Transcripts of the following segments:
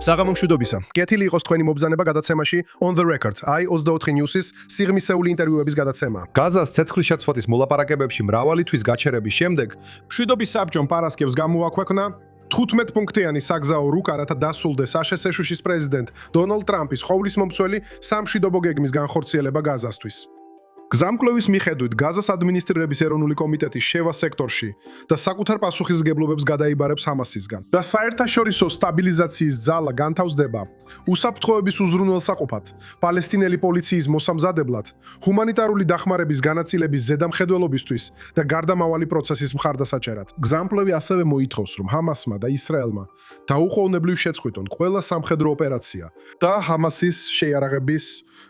საღამო მშვიდობისა. კეთილი იყოს თქვენი მობრძანება გადაცემაში On the Record. აი 24 News-ის სიღრმისეული ინტერვიუების გადაცემა. გაზას ცეცხლის შეცვლით მოლაპარაკებებში მრავალი თვის გაჩერების შემდეგ მშვიდობის საბჭომ პარასკევს გამოაქვეყნა 15 პუნქტიანი საგზაო რუკა, რათა დასრულდეს აშშ-ის პრეზიდენტ დონალდ ტრამპის ყოვლისმომცველი სამშვიდობო გეგმის განხორციელება გაზასთვის. გზამკვლევის მიხედვით გაზას ადმინისტრირების ეროვნული კომიტეტი შევა სექტორში და საკუთარ პასუხისმგებლობებს გადაიბარებს ჰამასისგან. და საერთაშორისო სტაბილიზაციის ძალა განთავსდება უსაფრთხოების უზრუნველსაყოფად, პალესტინელი პოლიციის მოსამზადებლად, ჰუმანიტარული დახმარების განაწილების ზედამხედველობისთვის და გარდამავალი პროცესის მხარდასაჭერად. გზამკვლევი ასევე მოითხოვს, რომ ჰამასმა და ისრაელმა დაუყოვნებლივ შეწყვიტონ ყველა სამხედრო ოპერაცია და ჰამასის შეიარაღების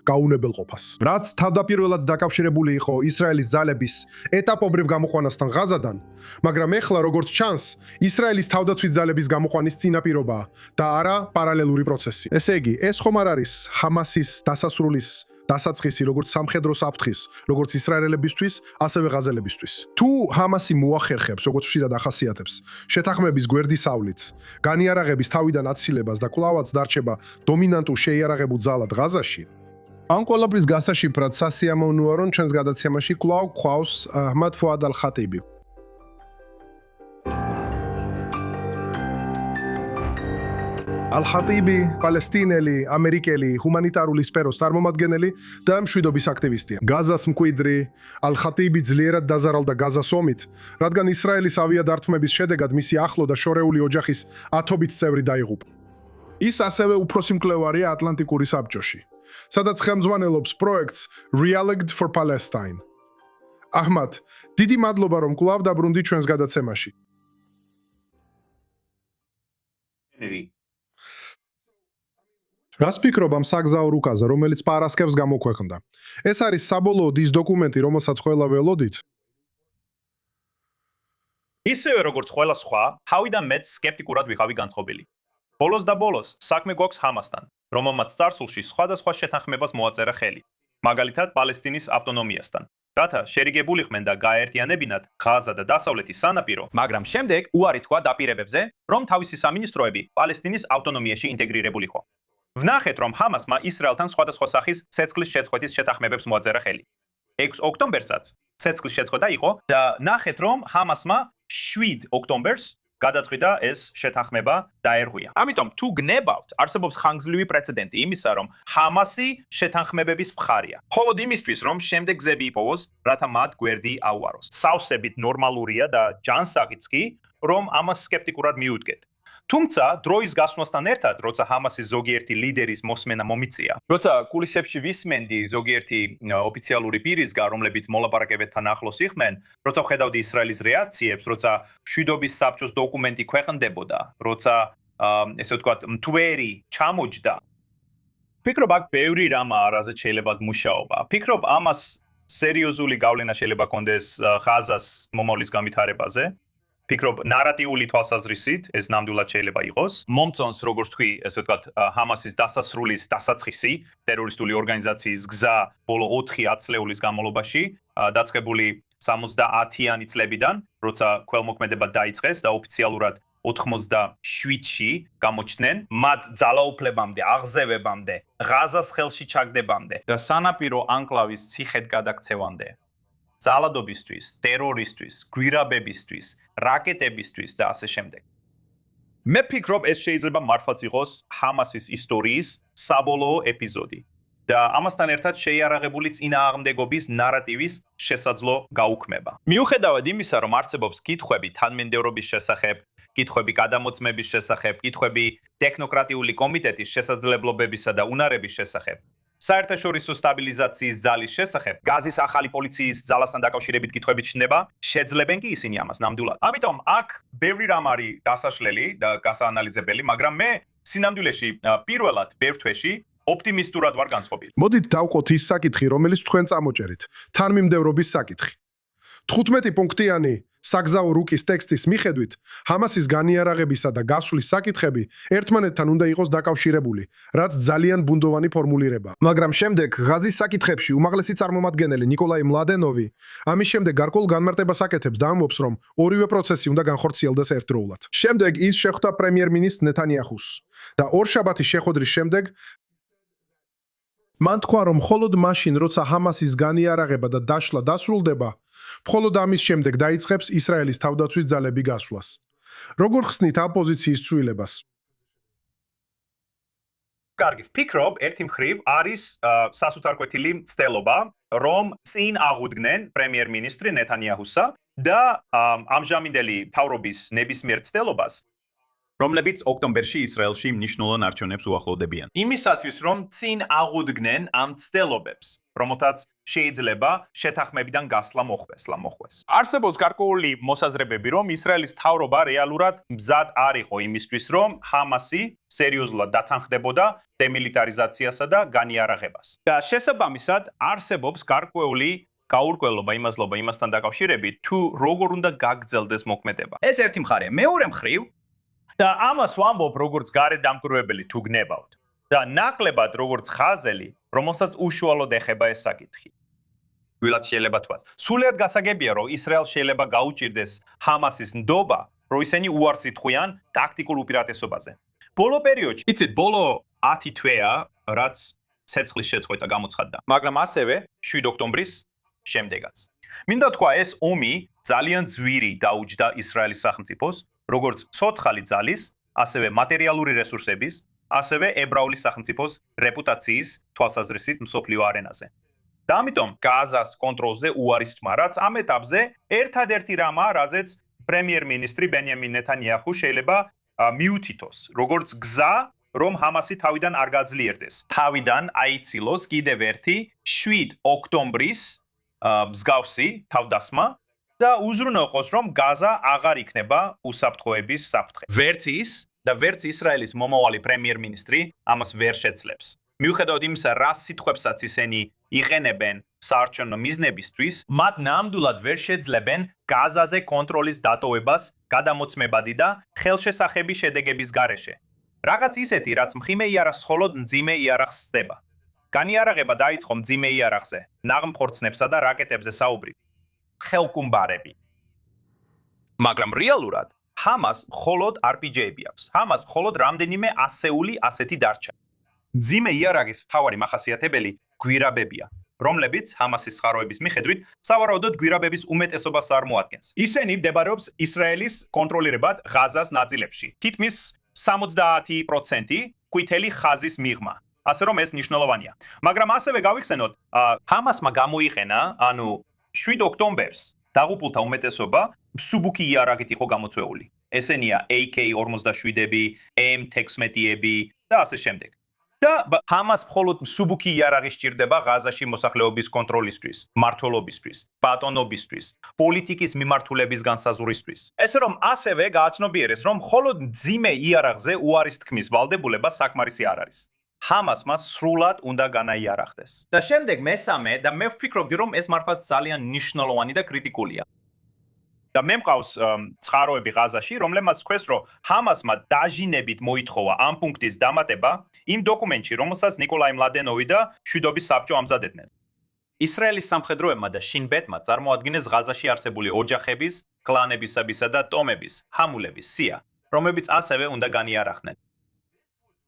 გაუნებელყოფას. რაც თავდაპირველად დაკავშირებული იყო ისრაელის ძალების ეტაპობრივ გამოყვანასთან ღაზადან, მაგრამ ეხლა როგორც ჩანს, ისრაელის თავდაცვის ძალების გამოყვანის წინაპირობაა და არა პარალელური პროცესი. ესე იგი, ეს ხომ არ არის ჰამასის დასასრულის დასაწყისი როგორც სამხედრო საფრთხის, როგორც ისრაელებისთვის, ასევე ღაზელებისთვის. თუ ჰამასი მოახერხებს, როგორც ხშირად ახასიათებს, შეთანხმების გვერდისავლით, განიარაღების თავიდან აცილებას და კვლავაც დარჩება დომინანტურ შეიარაღებულ ძალად ღაზაში, ამ ყველაფრის გასაშიფრად სასიამოვნოა, რომ ჩვენს გადაცემაში კვლავ გვყავს აჰმად ფუად ალ-ხატიბი. ალ-ხატიბი პალესტინელი, ამერიკელი, ჰუმანიტარული სფეროს წარმომადგენელი და მშვიდობის აქტივისტია. გაზას მკვიდრი ალ-ხატიბი ძლიერად დაზარალდა გაზას ომით, რადგან ისრაელის ავიადართმების შედეგად მისი ახლო და შორეული ოჯახის 10-ობით წევრი დაიღუპა. ის ასევე უფროსი მკვლევარია ატლანტიკური საბჭოში, სადაც ხელმძღვანელობს პროექტს Realeged for Palestine. აჰმად, დიდი მადლობა, რომ კვლავ დაბრუნდი ჩვენს გადაცემაში. რას ფიქრობ ამ საგზაო რუკაზე, რომელიც პარასკევს გამოქვეყნდა? ეს არის საბოლოოდ ის დოკუმენტი, რომელსაც ყველა ველოდით? ისევე როგორც ყველა სხვა, თავიდან მეც სკეპტიკურად ვიყავი განწყობილი. ბოლოს და ბოლოს, საქმე გვაქვს ჰამასთან, რომელმაც წარსულში სხვადასხვა შეთანხმებას მოაწერა ხელი, მაგალითად პალესტინის ავტონომიასთან. რათა შერიგებულიყვნენ და გააერთიანებინათ ღაზა და დასავლეთის სანაპირო, მაგრამ შემდეგ უარი თქვა დაპირებებზე, რომ თავისი სამინისტროები პალესტინის ავტონომიაში ინტეგრირებულიყო. ვნახეთ, რომ ჰამასმა ისრაელთან სხვადასხვა სახის ცეცხლის შეწყვეტის შეთანხმებებს მოაწერა ხელი. 6 ოქტომბერსაც ცეცხლის შეწყვეტა იყო და ნახეთ, რომ ჰამასმა 7 ოქტომბერს გადაწყვიტა ეს შეთანხმება დაერღვია. ამიტომ თუ გნებავთ, არსებობს ხანგრძლივი პრეცედენტი იმისა, რომ ჰამასი შეთანხმებების მხარია. მხოლოდ იმისთვის, რომ შემდეგ გზები იპოვოს, რათა მათ გვერდი აუაროს. სავსებით ნორმალურია და ჯანსაღიც კი, რომ ამას სკეპტიკურად მიუდგეთ. თუმცა დროის გასვლასთან ერთად, როცა ჰამასის ზოგიერთი ლიდერის მოსმენა მომიწია, როცა კულისებში ვისმენდი ზოგიერთი ოფიციალური პირისგან, რომლებიც მოლაპარაკებებთან ახლოს იყვნენ, როცა ვხედავდი ისრაელის რეაქციებს, როცა მშვიდობის საბჭოს დოკუმენტი ქვეყნდებოდა, როცა ესე ვთქვათ, მთვერი ჩამოჯდა. ფიქრობ, აქ ბევრი რამაა, რაზეც შეიძლება მუშაობა. ფიქრობ, ამას სერიოზული გავლენა შეიძლება კონდეს ღაზას მომავლის განვითარებაზე. ფიქრობ, ნარატიული თვალსაზრისით ეს ნამდვილად შეიძლება იყოს. მომწონს, როგორც თქვი, ესე ვთქვათ, ჰამასის დასასრულის დასაწყისი, ტერორისტული ორგანიზაციის გზა ბოლო 4 წლეულის განმავლობაში, დაწყებული 70-იანი წლებიდან, როცა ქველმოქმედება დაიწყეს და ოფიციალურად 87-ში გამოჩნდნენ, მათ ძალაუფლებამდე, აღზევებამდე, ღაზას ხელში ჩაგდებამდე და სანაპირო ანკლავის ციხედ გადაქცევამდე. ძალადობისთვის, ტერორისთვის, გვირაბებისთვის, რაკეტებისთვის და ასე შემდეგ. მე ფიქრობ, ეს შეიძლება მართლაც იყოს ჰამასის ისტორიის საბოლოო ეპიზოდი და ამასთან ერთად შეიარაღებული წინააღმდეგობის ნარატივის შესაძლო გაუქმება. მიუხედავად იმისა, რომ არსებობს კითხვები თანმიმდევრობის შესახებ, კითხვები გადამოწმების შესახებ, კითხვები ტექნოკრატიული კომიტეტის შესაძლებლობებისა და უნარების შესახებ, საერთაშორისო სტაბილიზაციის ძალის შესახებ, გაზის ახალი პოლიციის ძალასთან დაკავშირებით კითხვები ჩნდება, შეძლებენ კი ისინი ამას ნამდვილად. ამიტომ აქ ბევრი რამ არის დასაშლელი და გასაანალიზებელი, მაგრამ მე სინამდვილეში პირველად ბევრ თვეში ოპტიმისტურად ვარ განწყობილი. მოდით დავყოთ ის საკითხი, რომელიც თქვენ წამოჭერით, თანმიმდევრობის საკითხი. 15 პუნქტიანი საგზაო რუკის ტექსტის მიხედვით, ჰამასის განიარაღებისა და გასვლის საკითხები ერთმანეთთან უნდა იყოს დაკავშირებული, რაც ძალიან ბუნდოვანი ფორმულირებაა. მაგრამ შემდეგ ღაზის საკითხებში უმაღლესი წარმომადგენელი ნიკოლაი მლადენოვი ამის შემდეგ გარკვეულ განმარტებას აკეთებს და ამბობს, რომ ორივე პროცესი უნდა განხორციელდეს ერთდროულად. შემდეგ ის შეხვდა პრემიერ-მინისტრ ნეთანიაჰუს და ორშაბათის შეხვედრის შემდეგ მან თქვა, რომ მხოლოდ მაშინ, როცა ჰამასის განიარაღება და დაშლა დასრულდება, მხოლოდ ამის შემდეგ დაიწყებს ისრაელის თავდაცვის ძალები გასვლას. როგორ ხსნით ამ პოზიციის ცვლილებას? კარგი, ვფიქრობ, ერთი მხრივ არის სასუთარკვეთილი მცდელობა, რომ წინ აღუდგნენ პრემიერ-მინისტრი ნეთანიაჰუსა და ამჟამინდელი მთავრობის ნებისმიერ მცდელობას, რომლებიც ოქტომბერში ისრაელში მნიშვნელოვან არჩევნებს უახლოვდებიან. იმისათვის, რომ წინ აღუდგნენ ამ მცდელობებს, რომელთაც შეიძლება შეთანხმებიდან გასვლა მოხდეს. არსებობს გარკვეული მოსაზრებები, რომ ისრაელის მთავრობა რეალურად მზად არ იყო იმისთვის, რომ ჰამასი სერიოზულად დათანხმდებოდა დემილიტარიზაციასა და განიარაღებას. და შესაბამისად, არსებობს გარკვეული გაურკვევლობა იმასთან დაკავშირებით, თუ როგორ უნდა გაგრძელდეს მოქმედება. ეს ერთი მხარეა. მეორე მხრივ და ამას ვამბობ როგორც გარედამკვირვებელი თუ გნებავთ და ნაკლებად როგორც ხაზელი, რომელსაც უშუალოდ ეხება ეს საკითხი. ვილაც შეიძლება თქვას. სულიად გასაგებია, რომ ისრაელს შეიძლება გაუჭირდეს ჰამასის ნდობა, რომ ისინი უარს იტყვიან ტაქტიკულ უპირატესობაზე. ბოლო პერიოდში, იცით, ბოლო 10 თვეა, რაც ცეცხლის შეწყვეტა გამოცხადდა, მაგრამ ასევე 7 ოქტომბრის შემდეგაც. მინდა თქვა, ეს ომი ძალიან ძვირი დაუჯდა ისრაელის სახელმწიფოს, როგორც ცოცხალი ძალის, ასევე მატერიალური რესურსების, ასევე ებრაული სახელმწიფოს რეპუტაციის თვალსაზრისით მსოფლიო არენაზე. და ამიტომ გაზას კონტროლზე უარის თმა, რაც ამ ეტაპზე ერთადერთი რამაა, რაზეც პრემიერ-მინისტრი ბენიამინ ნეთანიაჰუ შეიძლება მიუთითოს, როგორც გზა, რომ ჰამასი თავიდან არ გაძლიერდეს. თავიდან აიცილოს კიდევ ერთი 7 ოქტომბრის მსგავსი თავდასხმა და უზრუნველყოს, რომ გაზა აღარ იქნება უსაფრთხოების საფრთხე. ვერც ის და ვერც ისრაელის მომავალი პრემიერ-მინისტრი ამას ვერ შეძლებს. მიუხედავად იმისა, რა სიტყვებსაც ისინი იყენებენ საარჩევნო მიზნებისთვის, მათ ნამდვილად ვერ შეძლებენ გაზაზე კონტროლის დატოვებას გადამოცმებადი და ხელშესახები შედეგების გარეშე. რაღაც ისეთი, რაც მხიმე იარაღს მხოლოდ მძიმე იარაღს ხსდება. განიარაღება დაიწყო მძიმე იარაღზე, ნაღმხორცნებსა და რაკეტებზე საუბრით. ხელკუმბარები. მაგრამ რეალურად ჰამას მხოლოდ RPG-ები აქვს. ჰამას მხოლოდ რამდენიმე ასეული ასეთი დარჩა. მძიმე იარაღის მთავარი მახასიათებელი გვირაბებია, რომლებიც ჰამასის წყაროების მიხედვით სავარაუდოდ გვირაბების უმეტესობას წარმოადგენს. ისინი მდებარეობს ისრაელის კონტროლირებად ღაზას ნაწილებში. თითქმის 70% ყვითელი ხაზის მიღმა. ასე რომ ეს მნიშვნელოვანია. მაგრამ ასევე გავიხსენოთ, ჰამასმა გამოიყენა, 7 ოქტომბერს დაღუპულთა უმეტესობა მსუბუქი იარაღით იყო გამოწვეული. ესენია AK-47-ები, M16-ები და ასე შემდეგ. და ჰამას მხოლოდ მსუბუქი იარაღი სჭირდება ღაზაში მოსახლეობის კონტროლისთვის, მმართველობისთვის, ბატონობისთვის, პოლიტიკის მიმართულების განსაზღვრისთვის. ესე რომ ასევე გააცნობიერეს, რომ მხოლოდ მძიმე იარაღზე უარის თქმის ვალდებულება საკმარისი არ არის. ჰამასმა სრულად უნდა განაიარაღდეს. და შემდეგ მესამე და მე ვფიქრობდი, რომ ეს მართლაც ძალიან მნიშვნელოვანი და კრიტიკულია. და მე მყავს წყაროები ღაზაში, რომლებმაც თქვეს, რომ ჰამასმა დაჟინებით მოითხოვა ამ პუნქტის დამატება იმ დოკუმენტში, რომელსაც ნიკოლაი მლადენოვი და მშვიდობის საბჭო ამზადებდნენ. ისრაელის სამხედროებმა და შინბეტმა წარმოადგინეს ღაზაში არსებული ოჯახების, კლანებისაბისა და ტომების, ჰამულების სია, რომლებიც ასევე უნდა განიარაღდნენ.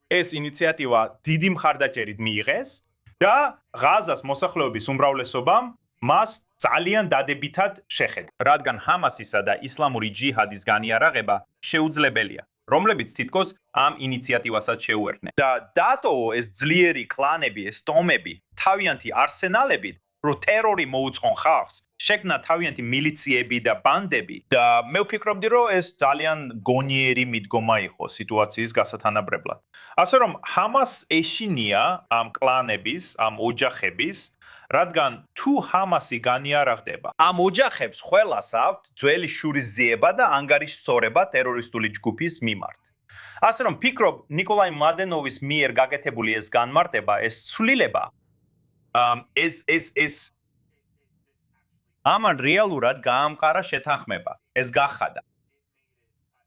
ეს ინიციატივა დიდი მხარდაჭერით მიიღეს და ღაზას მოსახლეობის უმრავლესობამ მას ძალიან დადებითად შეხედა, რადგან ჰამასისა და ისლამური ჯიჰადის განიარაღება შეუძლებელია, რომლებიც თითქოს ამ ინიციატივასაც შეუერთდნენ. და დატოვო ეს ძლიერი კლანები, ეს ტომები, თავიანთი არსენალებით, რომ ტერორი მოუწყონ ხალხს, შექმნა თავიანთი მილიციები და ბანდები და მე ვფიქრობდი, რომ ეს ძალიან გონიერი მიდგომა იყო სიტუაციის გასათანაბრებლად. ასე რომ ჰამას ეშინია ამ კლანების, ამ ოჯახების, რადგან თუ ჰამასი განიარაღდება, ამ ოჯახებს ყველას აქვთ ძველი შურისძიება და ანგარიშსწორება ტერორისტული ჯგუფის მიმართ. ასე რომ ვფიქრობ, ნიკოლაი მლადენოვის მიერ გაკეთებული ეს განმარტება, ეს ცვლილება, ამან რეალურად გაამყარა შეთანხმება. ეს გახადა.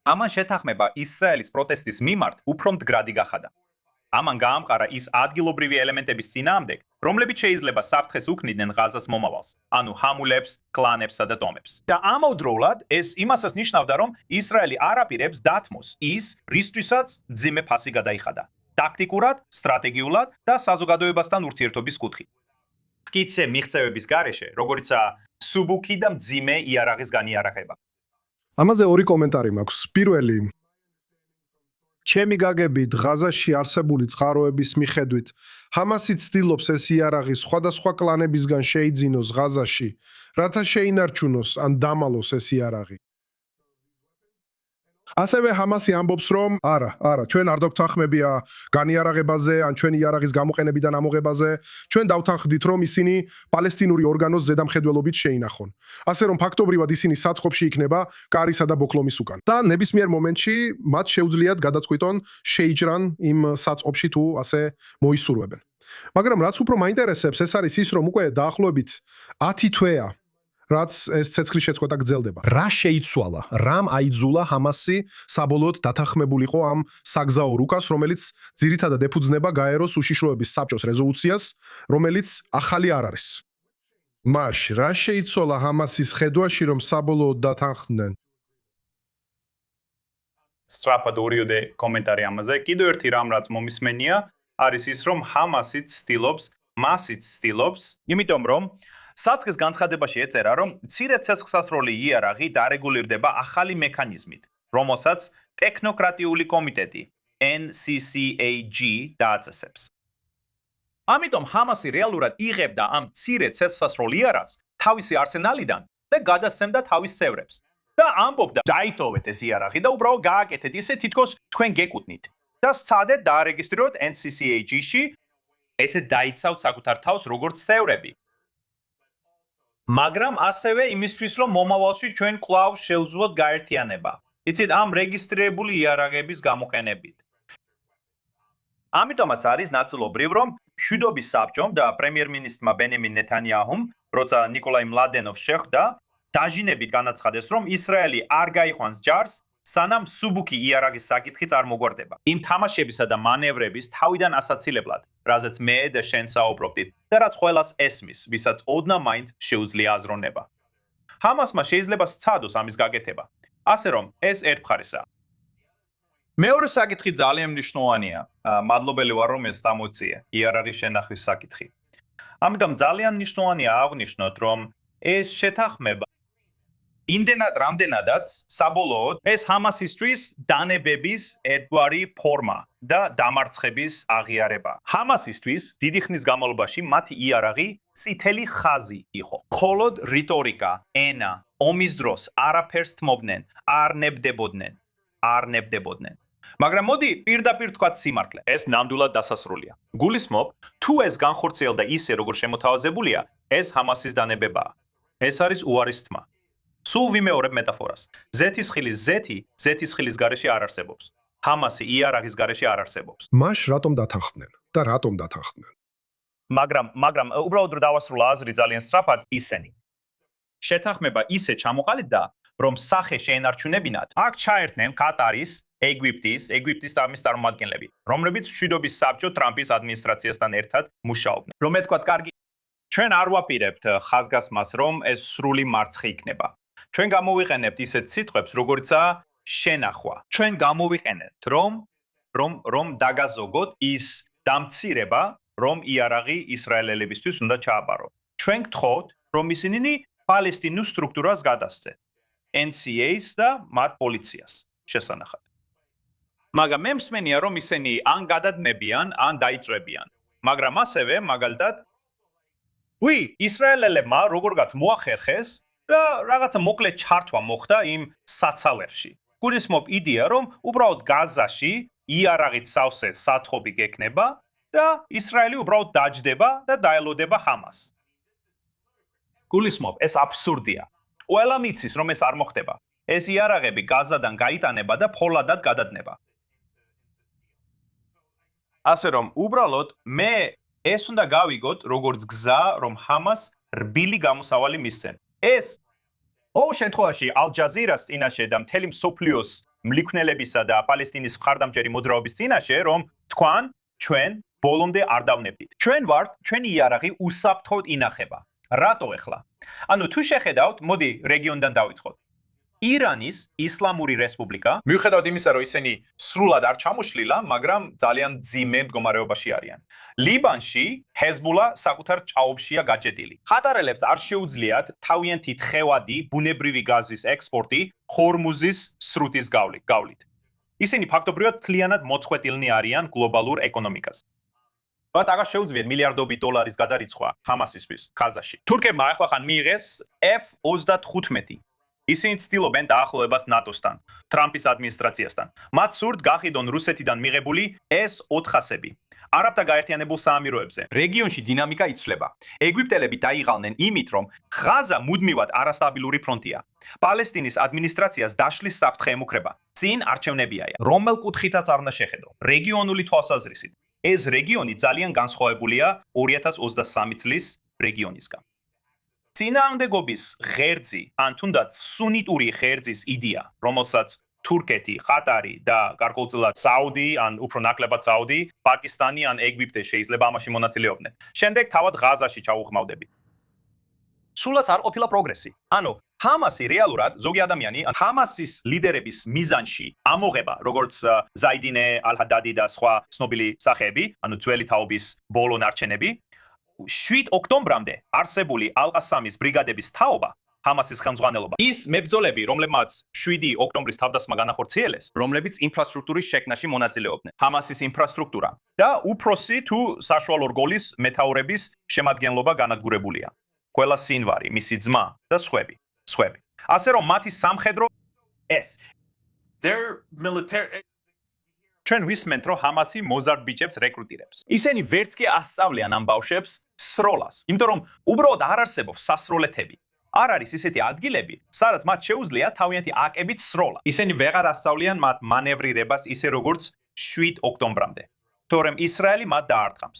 ამან შეთანხმება ისრაელის პროტესტის მიმართ უფრო მდგრადი გახადა. ამან გაამყარა ის ადგილობრივი ელემენტების წინააღმდეგ, რომლებიც შეიძლება საფრთხეს უქმნიდნენ ღაზას მომავალს, ანუ ჰამულებს, კლანებსა და ტომებს. და ამავდროულად ეს იმასაც ნიშნავდა, რომ ისრაელი არ აპირებს დათმოს ის, რისთვისაც მძიმე ფასი გადაიხადა. ტაქტიკურად, სტრატეგიულად და საზოგადოებასთან ურთიერთობის კუთხით. მტკიცე მიღწევების გარეშე, როგორიცაა სუბუქი და მძიმე იარაღის განიარაღება. ამაზე ორი კომენტარი მაქვს. პირველი, ჩემი გაგებით ღაზაში არსებული წყაროების მიხედვით, ჰამასი ცდილობს ეს იარაღი სხვადასხვა კლანებისგან შეიძინოს ღაზაში, რათა შეინარჩუნოს ან დამალოს ეს იარაღი. ასევე ჰამასი ამბობს, რომ არა, ჩვენ არ დავთანხმებია განიარაღებაზე, ან ჩვენი იარაღის გამოყენებიდან ამოღებაზე, ჩვენ დავთანხმდით, რომ ისინი პალესტინური ორგანოს ზედამხედველობით შეინახონ. ასე რომ ფაქტობრივად ისინი საწყობში იქნება კარისა და ბოკლომის უკან. და ნებისმიერ მომენტში მათ შეუძლიათ გადაწყვიტონ შეიჭრან იმ საწყობში თუ ასე მოისურვებენ. მაგრამ რაც უფრო მაინტერესებს, ეს არის ის, რომ უკვე დაახლოებით 10 თვეა რაც ეს ცეცხლის შეწყვეტა გრძელდება. რა შეიცვალა? რამ აიძულა ჰამასი საბოლოოდ დათანხმებულიყო ამ საგზაო რუკას, რომელიც ძირითადად ეფუძნება გაეროს უშიშროების საბჭოს რეზოლუციას, რომელიც ახალი არ არის. მაშ რა შეიცვალა ჰამასის ხედვაში, რომ საბოლოოდ დათანხმდნენ? სწრაფად ორიოდე კომენტარი ამაზე. კიდევ ერთი რამ რაც მომისმენია, არის ის, რომ ჰამასიც ცდილობს, იმიტომ რომ საწყის განცხადებაში ეწერა, რომ მცირე ცეცხლსასროლი იარაღი დარეგულირდება ახალი მექანიზმით, რომელსაც ტექნოკრატიული კომიტეტი NCCAG დააწესებს. ამიტომ ჰამასი რეალურად იღებდა ამ მცირე ცეცხლსასროლ იარაღს თავისი არსენალიდან და გადასცემდა თავის წევრებს. და ამბობდა, დაიტოვეთ ეს იარაღი და უბრალოდ გააკეთეთ ისე, თითქოს თქვენ გეკუთვნით. და სცადეთ დაარეგისტრიროთ NCCAG-ში, ესე დაიცავთ საკუთარ თავს როგორც წევრები. მაგრამ ასევე იმისთვის, რომ მომავალში ჩვენ კვლავ შევძლოთ გაერთიანება. იცით, ამ რეგისტრირებული იარაღების გამოყენებით. ამიტომაც არის ნაწილობრივ, რომ მშვიდობის საბჭომ და პრემიერ-მინისტრმა ბენიამინ ნეთანიაჰუმ, როცა ნიკოლაი მლადენოვს შეხვდა, დაჟინებით განაცხადეს, რომ ისრაელი არ გაიყვანს ჯარს, სანამ სუბუქი იარაღის საკითხი წარმოგვარდება. იმ თამაშებისა და მანევრების თავიდან ასაცილებლად, რაზეც მე და შენ საუბრობდით და რაც ყველას ესმის, ვისაც ოდნა მაინც შეუძლია აზროვნება. ჰამასმა შეიძლება სცადოს ამის გაკეთება. ასე რომ, ეს ერთმხარისაა. მეორე საკითხი ძალიან მნიშვნელოვანია. მადლობელი ვარ, რომ ეს დამოწიე, იარაღის შენახვის საკითხი. ამიტომ ძალიან მნიშვნელოვანია აღვნიშნოთ, რომ ეს შეთანხმება იმდენად რამდენადაც საბოლოოდ ეს ჰამასისთვის დანებების ერთგვარი ფორმა და დამარცხების აღიარება. ჰამასისთვის დიდი ხნის განმავლობაში მათი იარაღი წითელი ხაზი იყო. მხოლოდ რიტორიკა, ენა, ომის დროს არაფერს თმობდნენ, არ ნებდებოდნენ. მაგრამ მოდი პირდაპირ თქვათ სიმართლე, ეს ნამდვილად დასასრულია. გულისხმობ, თუ ეს განხორციელდა ისე, როგორ შემოთავაზებულია, ეს ჰამასის დანებებაა. ეს არის უარის თმა. სულ ვიმეორებ მეტაფორას. ზეთის ხილის გარეშე არ არსებობს. ჰამასი იარაღის გარეშე არ არსებობს. მაშ რატომ დათანხმდნენ? და რატომ დათანხმდნენ? მაგრამ უბრალოდ რომ დავასრულა აზრი ძალიან სწრაფად ისენი. შეთანხმება ისე ჩამოყალიბდა, რომ სახე შეენარჩუნებინათ, აქ ჩაერთნენ კატარის, ეგვიპტის და ამის წარმომადგენლები, რომლებიც მშვიდობის საბჭო ტრამპის ადმინისტრაციასთან ერთად მუშაობდნენ. რომ ეთქვათ, კარგი, ჩვენ არ ვაპირებთ ხაზგასმას, რომ ეს სრული მარცხი იქნება. ჩვენ გამოვიყენებთ ისეთ სიტყვებს, როგორიცაა შენახვა. ჩვენ გამოვიყენებთ, რომ დაგაზოგოთ ის დამცირება, რომ იარაღი ისრაელელებისთვის უნდა ჩააბარო. ჩვენ გთხოვთ, რომ ისინი პალესტინურ სტრუქტურას გადასცეთ, NCA-ს და მათ პოლიციას შესანახად. მაგრამ მე მსმენია, რომ ისინი ან გადადნებიან, ან დაიჭრებიან. მაგრამ ასევე, მაგალითად, ისრაელელებმა როგორღაც მოახერხეს და რაღაცა მოკლე ჩართვა მოხდა იმ საცავერში. გულისხმობ იდეა, რომ უბრალოდ გაზაში იარაღით სავსე საწყობი გექნება და ისრაელი უბრალოდ დაჯდება და დაელოდება ჰამასს. გულისხმობ, ეს აბსურდია. ყველა მიცის, რომ ეს არ მოხდება. ეს იარაღები გაზადან გაიტანება და ფოლადად გადადნება. ასე რომ, უბრალოდ მე ეს უნდა გავიგოთ, როგორც გზა, რომ ჰამას რბილი გამოსავალი მისცენ. ეს ყოველ შემთხვევაში ალ-ჯაზირას წინაშე და მთელი მსოფლიოს მლიქვნელებისა და პალესტინის მხარდამჭერი მოძრაობის წინაშე, რომ თქვან ჩვენ ბოლომდე არ დავნებდით. ჩვენ ვართ, ჩვენი იარაღი უსაფრთხოდ ინახება. რატო ეხლა? ანუ თუ შეხედავთ, მოდი რეგიონიდან დავიწყოთ. ირანის ისლამური რესპუბლიკა, მიუხედავად იმისა, რომ ისინი სრულად არ ჩამოშლილა, მაგრამ ძალიან ძიმე მდგომარეობაში არიან. ლიბანში ჰეზბოლა საკუთარ ჭაობშია გაჭედილი. ხატარელებს არ შეუძლიათ თავიანთი თხევადი ბუნებრივი გაზის ექსპორტი ჰორმუზის სრუტის გავლით. ისინი ფაქტობრივად მთლიანად მოწყვეტილნი არიან გლობალურ ეკონომიკაზე. მათ აღარ შეუძლიათ მილიარდობით დოლარის გადარიცხვა ჰამასისთვის გაზაში. თურქებმა ახლახან მიიღეს F-35. ისინი ცდილობენ დაახლოებას ნატოსთან, ტრამპის ადმინისტრაციასთან. მათ სურთ გაყიდონ რუსეთიდან მიღებული S-400-ები. არაბთა გაერთიანებულ საამიროებზე. რეგიონში დინამიკა იცვლება. ეგვიპტელები დაიღალნენ იმით, რომ ღაზა მუდმივად არასტაბილური ფრონტია. პალესტინის ადმინისტრაციას დაშლის საფრთხე ემუქრება. წინ არჩევნებია. რომელ კუთხითაც არ უნდა შეხედო. რეგიონული თვალსაზრისით. ეს რეგიონი ძალიან განსხვავებულია 2023 წლის რეგიონისგან. წინააღმდეგობის ღერძი, ან თუნდაც სუნიტური ღერძის იდეა, რომელსაც თურქეთი, ყატარი და გარკვეულწილად საუდი, ან უფრო ნაკლებად საუდი, პაკისტანი ან ეგვიპტე შეიძლება ამაში მონაწილეობდნენ. შემდეგ თავად ღაზაში ჩაუხმავდებით. სულაც არ ყოფილა პროგრესი. ანუ ჰამასი რეალურად ზოგი ადამიანი ჰამასის ლიდერების მიზანში ამოღება, როგორც ზაიდინე ალ-ჰადადი და სხვა ცნობილი სახეები, ანუ ძველი თაობის ბოლო ნარჩენები, 7 ოქტომბრამდე არსებული ალ-ყასამის ბრიგადების თაობა ჰამასის ხელმძღვანელობა. ის მებრძოლები, რომლებმაც 7 ოქტომბრის თავდასხმა განახორციელეს, რომლებიც ინფრასტრუქტურის შექმნაში მონაწილეობდნენ. ჰამასის ინფრასტრუქტურა და უფროსი თუ საშუალო რგოლის მეთაურების შემადგენლობა განადგურებულია. ყველა სინვარი, მისი ძმა და სხვები. ასე რომ მათი სამხედრო ეს ჩვენ ვისმენთ, რომ ჰამასი მოზარდ ბიჭებს რეკრუტირებს. ისინი ვერც კი ასწავლიან ამ ბავშვებს სროლას, იმიტომ რომ უბრალოდ არ არსებობს სასროლეთები. არ არის ისეთი ადგილები, სადაც მათ შეუძლიათ თავიანთი აკებით სროლა. ისინი ვეღარ ასწავლიან მათ მანევრირებას ისე როგორც 7 ოქტომბრამდე, თორემ ისრაელი მათ დაარტყამს.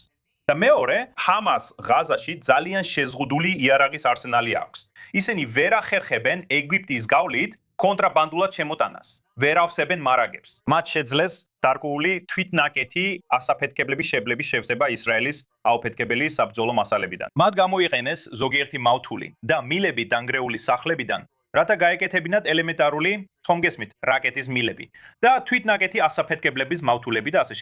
და მეორე, ჰამას ღაზაში ძალიან შეზღუდული იარაღის არსენალი აქვს. ისინი ვერ ახერხებენ ეგვიპტის გავლით კონტრაბანდულად შემოტანას. ვერ ავსებენ მარაგებს. მათ შეძლეს დარკვეული თვითნაკეთი ასაფეთქებლების შეებლების შევსება ისრაელის აუფეთქებელი საბრძოლო მასალებიდან. მათ გამოიყენეს ზოგიერთი მავთული და მილებით დანგრეული სახლებიდან, რათა გაეკეთებინათ ელემენტარული, თომგესმით, რაკეტის მილები და თვითნაკეთი ასაფეთქებლების მავთულები და ასე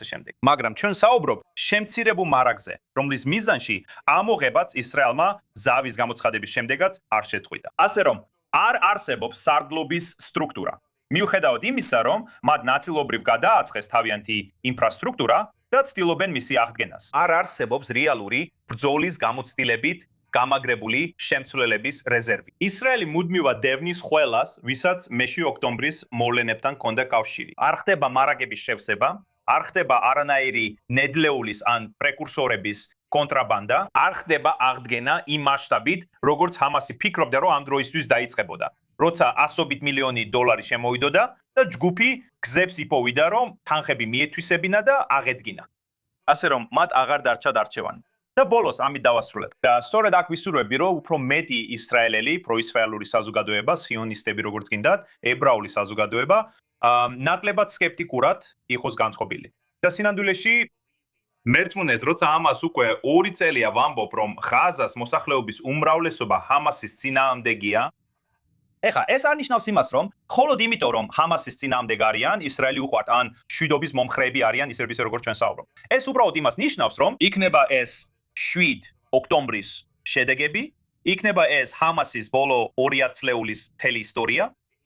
შემდეგ. მაგრამ ჩვენ საუბრობ შემცირებულ მარაგზე, რომლის მიზანში ამოღებაც ისრაელმა ზავის გამოცხადების შემდეგაც არ შეწყვიტა. ასე რომ არ არსებობს სარდლობის სტრუქტურა. მიუხედავად იმისა, რომ მათ ნაწილობრივ გადააწყეს თავიანთი ინფრასტრუქტურა და ცდილობენ მისი აღდგენას. არ არსებობს რეალური ბრძოლის გამოცდილებით გამაგრებული შემცვლელების რეზერვი. ისრაელი მუდმივად დევნის ყველას, ვისაც მე-7 ოქტომბრის მოვლენებთან ჰქონდა კავშირი. არ ხდება მარაგების შევსება, არ ხდება არანაირი ნედლეულის ან პრეკურსორების კონტრაბანდა, არ ხდება აღდგენა იმ მასშტაბით, როგორც ჰამასი ფიქრობდა, რომ ამ დროისთვის დაიწყებოდა. როცა 100 მილიონი დოლარი შემოვიდოდა და ჯგუფი გზებს იპოვიდა, რომ თანხები მიეთვისებინა და აღედგინა. ასე რომ მათ აღარ დარჩა დარჩევანი. და ბოლოს ამით დავასრულებ. და სწორედ აქ ვისურვები, რომ უფრო მეტი ისრაელელი, პროისრაელური საზოგადოება, სიონისტები როგორც გინდათ, ებრაული საზოგადოება, ნაკლებად სკეპტიკურად იყოს განწყობილი. და სინამდვილეში მერწმუნეთ, როცა ამას უკვე 2 წელია ვამბობ, რომ ღაზას მოსახლეობის უმრავლესობა ჰამასის წინააღმდეგია. ეხლა ეს არნიშნავს იმას, რომ მხოლოდ იმიტომ, რომ ჰამასის წინააღმდეგ არიან, ისრაელი უყვართ ან მშვიდობის მომხრეები არიან, ისე როგორც ჩვენ საუბრობ. ეს უბრალოდ იმას ნიშნავს, რომ იქნება ეს 7 ოქტომბრის შედეგები, იქნება ეს ჰამასის ბოლო 2 ათწლეულის მთელი ისტორია,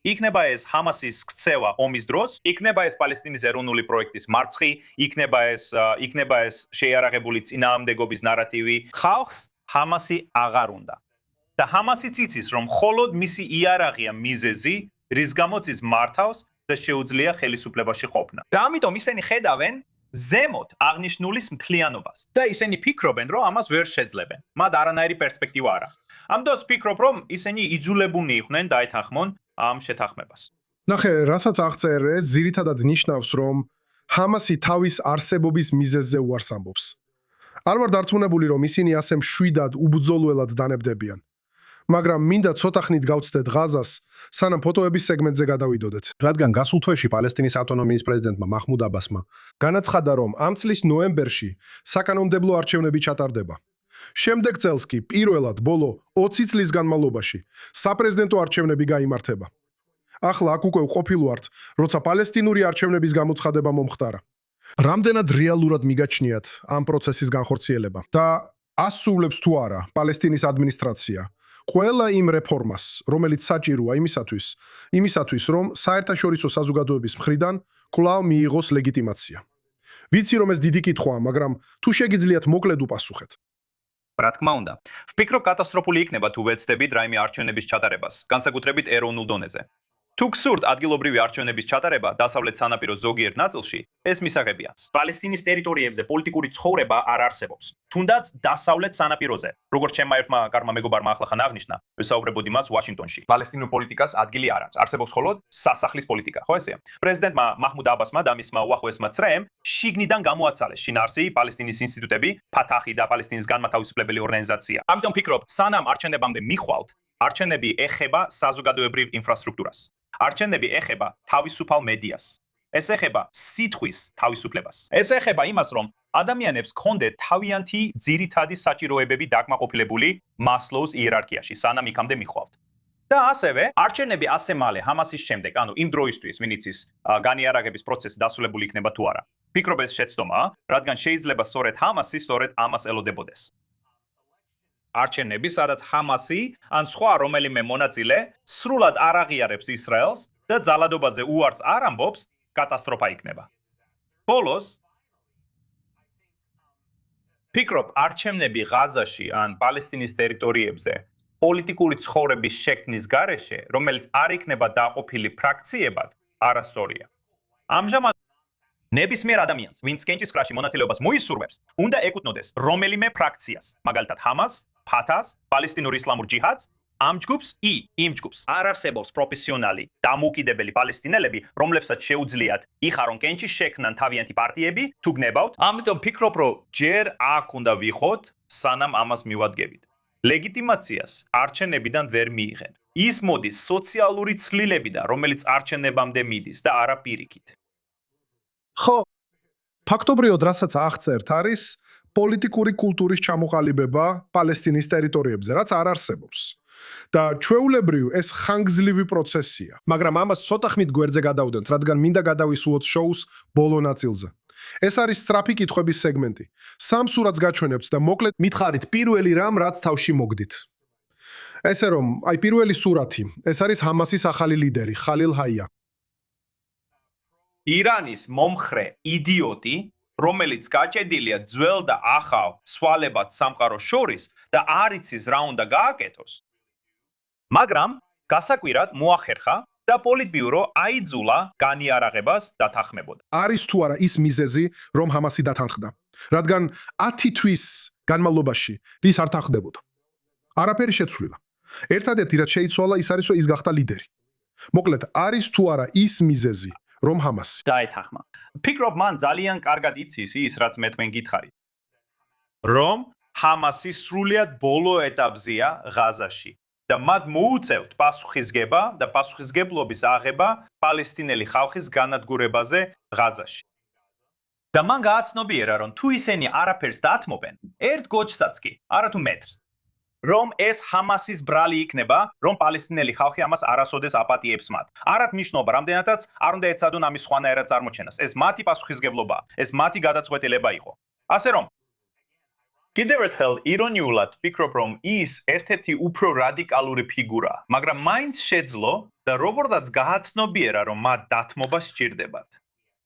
იქნება ეს ჰამასის ქცევა ომის დროს, იქნება ეს პალესტინის ეროვნული პროექტის მარცხი, იქნება ეს შეიარაღებული წინააღმდეგობის ნარატივი. ხალხს ჰამასი აღარ უნდა. და ჰამასი ციცის, რომ მხოლოდ მისი იარაღია მიზეზი, რის გამოც ის მართავს და შეუძლია ხელისუფლებაში ყოფნა. და ამიტომ ისინი ხედავენ ზემოთ აღნიშნულის მთლიანობას. და ისინი ფიქრობენ, რომ ამას ვერ შეძლებენ. მათ არანაირი პერსპექტივა არ აქვს. ამ დროს ფიქრობ, რომ ისინი იძულებულნი იყვნენ დაეთანხმონ ამ შეთანხმებას. ნახე, რასაც აღწერე, ძირითადად ნიშნავს, რომ ჰამასი თავის არსებობის მიზეზზე უარს ამბობს. არ ვარ დარწმუნებული, რომ ისინი ასე მშვიდად უბრძოლველად დანებდებიან. მაგრამ მინდა ცოტა ხნით გავცდეთ ღაზას, სანამ ფოტოების სეგმენტზე გადავიდოდეთ. რადგან გასულ თვეში პალესტინის ავტონომიის პრეზიდენტმა მაჰმუდ აბასმა განაცხადა, რომ ამ წლის ნოემბერში საკანონმდებლო არჩევნები ჩატარდება. შემდეგ წელს კი პირველად ბოლო 20 წლის განმავლობაში საპრეზიდენტო არჩევნები გაიმართება. ახლა აქ უკვე ვყოფილ ვართ, როცა პალესტინური არჩევნების გამოცხადება მომხდარა. რამდენად რეალურად მიგაჩნიათ ამ პროცესის განხორციელება და ასრულებს თუ არა პალესტინის ადმინისტრაცია ყველა იმ რეფორმას, რომელიც საჭიროა იმისათვის, რომ საერთაშორისო საზოგადოების მხრიდან კვლავ მიიღოს ლეგიტიმაცია. ვიცი, რომ ეს დიდი კითხვაა, მაგრამ თუ შეგიძლიათ მოკლედ უპასუხეთ. რა თქმა უნდა, ვფიქრობ კატასტროფული იქნება თუ ვეცდებით რაიმე არჩევნების ჩატარებას, განსაკუთრებით ეროვნულ დონეზე. თუ გსურთ ადგილობრივი არჩევნების ჩატარება დასავლეთ სანაპიროს ზოგიერთ ნაწილში, ეს მისაღებია. პალესტინის ტერიტორიებზე პოლიტიკური ცხოვრება არ არსებობს. თუნდაც დასავლეთ სანაპიროზე, როგორც ჩემმა ერთმა კარმა მეგობარმა ახლახან აღნიშნა, ვისაუბრებოდი მას ვაშინგტონში. პალესტინურ პოლიტიკას ადგილი არ აქვს. არსებობს მხოლოდ სასახლის პოლიტიკა, ხო ესეა? პრეზიდენტმა მაჰმუდ აბასმა და მისმა უახლოესმა წრემ შიგნიდან გამოაცალეს შინაარსი პალესტინის ინსტიტუტები, ფათაჰი და პალესტინის განმათავისუფლებელი ორგანიზაცია. ამიტომ ვფიქრობ, სანამ არჩევნებამდე მიხვალთ, არჩევნები ეხება საზოგადოებრივ ინფრასტრუქტურას. არჩევნები ეხება თავისუფალ მედიას. ეს ეხება სიტყვის თავისუფლებას. ეს ეხება იმას, რომ ადამიანებს ჰქონდეთ თავიანთი ძირითადი საჭიროებები დაკმაყოფილებული მასლოუს იერარქიაში, სანამ იქამდე მიხვალთ. და ასევე არჩევნები ასე მალე ჰამასის შემდეგ, ანუ იმ დროისთვის, ვინც ის განიარაღების პროცესი დასრულებული იქნება თუ არა. ვფიქრობ ეს შეცდომაა, რადგან შეიძლება სწორედ ჰამასი სწორედ ამას ელოდებოდეს. არჩევნები, სადაც ჰამასი ან სხვა რომელიმე მონაწილე სრულად არ აღიარებს ისრაელს და ძალადობაზე უარს არ ამბობს, კატასტროფა იქნება. ბოლოს ვფიქრობ, არჩევნები ღაზაში ან პალესტინის ტერიტორიებზე პოლიტიკური ცხოვრების შექმნის გარეშე, რომელიც არ იქნება დაყოფილი ფრაქციებად, არასწორია. ამჟამად ნებისმიერ ადამიანს, ვინც კენჭისყრაში მონაწილეობას მოისურვებს, უნდა ეკუთვნოდეს რომელიმე ფრაქციას, მაგალითად ჰამას, ფათას, პალესტინურ ისლამურ ჯიჰადს, ამ ჯგუფს იმ ჯგუფს. არ არსებობს პროფესიონალი, დამოუკიდებელი პალესტინელები, რომლებსაც შეუძლიათ იხარონ კენჭის შექმნან თავიანთი პარტიები, თუ გნებავთ. ამიტომ ვფიქრობ, რომ ჯერ აქ უნდა ვიხოთ, სანამ ამას მივადგებით. ლეგიტიმაციას არჩევნებიდან ვერ მიიღენ. ის მოდის სოციალური ცვლილებიდან, რომელიც არჩევნებამდე მიდის და არა პირიქით. ხო, ფაქტობრივად რასაც აღწერთ არის პოლიტიკური კულტურის ჩამოყალიბება პალესტინის ტერიტორიებზე, რაც არ არსებობს. და ჩვეულებრივ ეს ხანგრძლივი პროცესია. მაგრამ ამას ცოტა ხნით გვერდზე გადავდენთ, რადგან მინდა გადავისულოთ შოუს ბოლო ნაწილზე. ეს არის სწრაფი კითხვების სეგმენტი. სამ სურათს გაჩვენებთ და მოკლედ მითხარით პირველი რამ, რაც თავში მოგდით. ესე რომ, პირველი სურათი, ეს არის ჰამასის ახალი ლიდერი, ხალილ ჰაია. ირანის მომხრე იდიოტი, რომელიც გაჭედილია ძველ და ახალ სვალებად სამყაროს შორის და არ იცის რა უნდა გააკეთოს. მაგრამ გასაკვირად მოახერხა და პოლიტბიურო აიძულა განიარაღებას დათანხმებოდა. არის თუ არა ის მიზეზი, რომ ჰამასი დათანხმდა, რადგან 10 თვის განმავლობაში ის არ თანხდებოდა. არაფერი შეცვლილა. ერთადერთი რაც შეიცვალა ის არის, რომ ის გახდა ლიდერი. მოკლედ, არის თუ არა ის მიზეზი, რომ ჰამასი დაეთანხმა. ვფიქრობ, მან ძალიან კარგად იცის ის, რაც მე თქვენ გითხარით. რომ ჰამასი სრულიად ბოლო ეტაპზეა ღაზაში და მათ მოუწევთ პასუხისგება და პასუხისგებლობის აღება პალესტინელი ხალხის განადგურებაზე ღაზაში. და მან გააცნობიერა, რომ თუ ისინი არაფერს დაათმობენ, ერთ გოჩსაც კი, არათუ მეტრს, რომ ეს ჰამასის ბრალი იქნება, რომ პალესტინელი ხალხი ამას არასოდეს აპატიებს მათ. არათ მნიშვნელობა, რამდენადაც არ უნდა ეცადონ ამის სხვანაირად წარმოჩენას. ეს მათი პასუხისგებლობაა, ეს მათი გადაწყვეტილება იყო. ასე რომ, კიდევ ერთხელ ირონიულად ვფიქრობ, რომ ის ერთ-ერთი უფრო რადიკალური ფიგურაა, მაგრამ მაინც შეძლო და როგორღაც გააცნობიერა, რომ მათ დათმობა სჭირდებათ.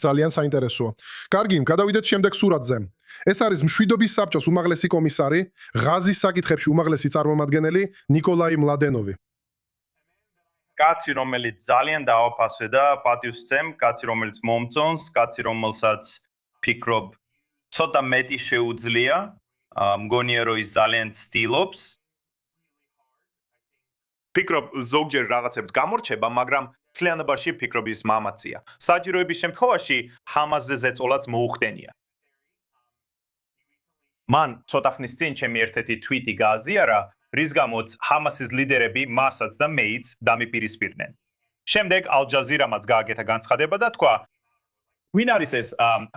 ძალიან საინტერესოა. კარგი, გადავიდეთ შემდეგ სურათზე. ეს არის მშვიდობის საბჭოს უმაღლესი კომისარი, ღაზის საკითხებში უმაღლესი წარმომადგენელი ნიკოლაი მლადენოვი. კაცი, რომელიც ძალიან დააფასე და პატივს სცემ, კაცი, რომელიც მომწონს, კაცი, რომელსაც ვფიქრობ, ცოტა მეტი შეუძლია, მგონია, რომ ის ძალიან ცდილობს. ვფიქრობ, ზოგჯერ რაღაცებს გამორჩება, მაგრამ მთლიანობაში ვფიქრობ ის მამაცია. საჭიროების შემთხვევაში ჰამასზე ზეწოლაც მოუხდენია. მან ცოტა ხნის წინ ჩემი ერთ-ერთი თვიტი გააზიარა, რის გამოც ჰამასის ლიდერები მასაც და მეიც დამიპირისპირდნენ. შემდეგ ალ-ჯაზირამაც გააკეთა განცხადება და თქვა: "ვინ არის ეს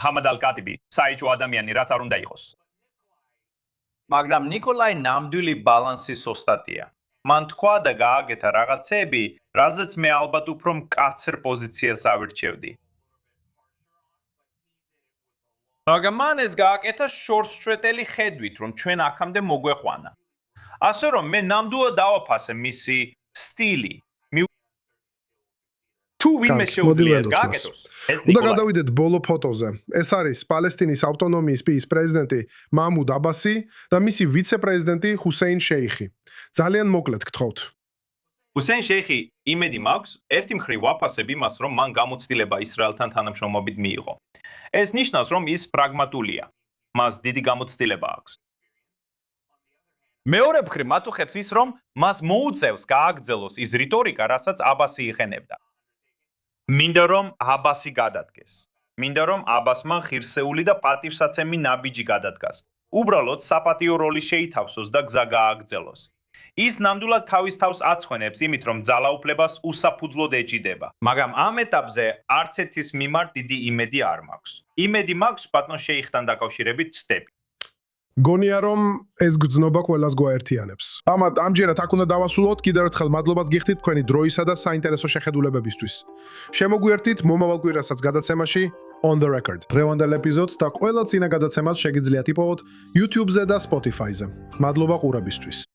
ჰამად ალ-კატიბი, საიჭო ადამიანი, რაც არ უნდა იყოს?" მაგრამ ნიკოლაი ნამდვილი ბალანსის ოსტატია. მან თქვა და გააკეთა რაღაცები, რაზეც მე ალბათ უფრო მკაცრ პოზიციას ავირჩევდი. მაგრამ მან ეს გააკეთა შორსშრეტელი ხედვით, რომ ჩვენ აქამდე მოგვეყვანა. ასე რომ მე ნამდვილად დავაფასე მისი სტილი. თუ ვინმე შეუძლია ეს გააკეთოს, ეს უნდა ნიკოლაი. გადავიდეთ ბოლო ფოტოზე. ეს არის პალესტინის ავტონომიის პიის პრეზიდენტი მამუდ აბასი და მისი ვიცე-პრეზიდენტი ჰუსეინ შეიხი. ძალიან მოკლედ გთხოვთ. ჰუსეინ შეიხი იმედი მაქვს, ერთი მხრივ ვაფასებ იმას, რომ მან გამოცდილება ისრაელთან თანამშრომლობით მიიღო. ეს ნიშნავს, რომ ის პრაგმატულია. მას დიდი გამოცდილება აქვს. მეორე მხრივ მათუხებს ის, რომ მას მოუწევს გააგრძელოს ის რიტორიკა, რასაც აბასი იყენებდა. მინდა რომ აბასი გადადგეს. მინდა რომ აბასმა ღირსეული და პატივსაცემი ნაბიჯი გადადგას. უბრალოდ საპატიო როლი შეითავსოს და გზა გააგრძელოს. ის ნამდვილად თავის თავს აცხვენებს იმით, რომ ძალაუფლებას უსაფუძვლოდ ეჭიდება. მაგრამ ამ ეტაპზე არც ერთის მიმართ დიდი იმედი არ მაქვს. იმედი მაქვს ბატონ შეიხთან დაკავშირებით ვცდები. გონია რომ ეს გრძნობა ყველას გვაერთიანებს. ამჯერად აქ უნდა დავასრულოთ. კიდევ ერთხელ მადლობას გიხდით თქვენი დროისა და საინტერესო შეხედულებებისთვის. შემოგვიერთით მომავალ კვირასაც გადაცემაში On the Record. დღევანდელ ეპიზოდს და ყველა წინა გადაცემას შეგიძლიათ იპოვოთ YouTube-ზე და Spotify-ზე. მადლობა ყურებისთვის.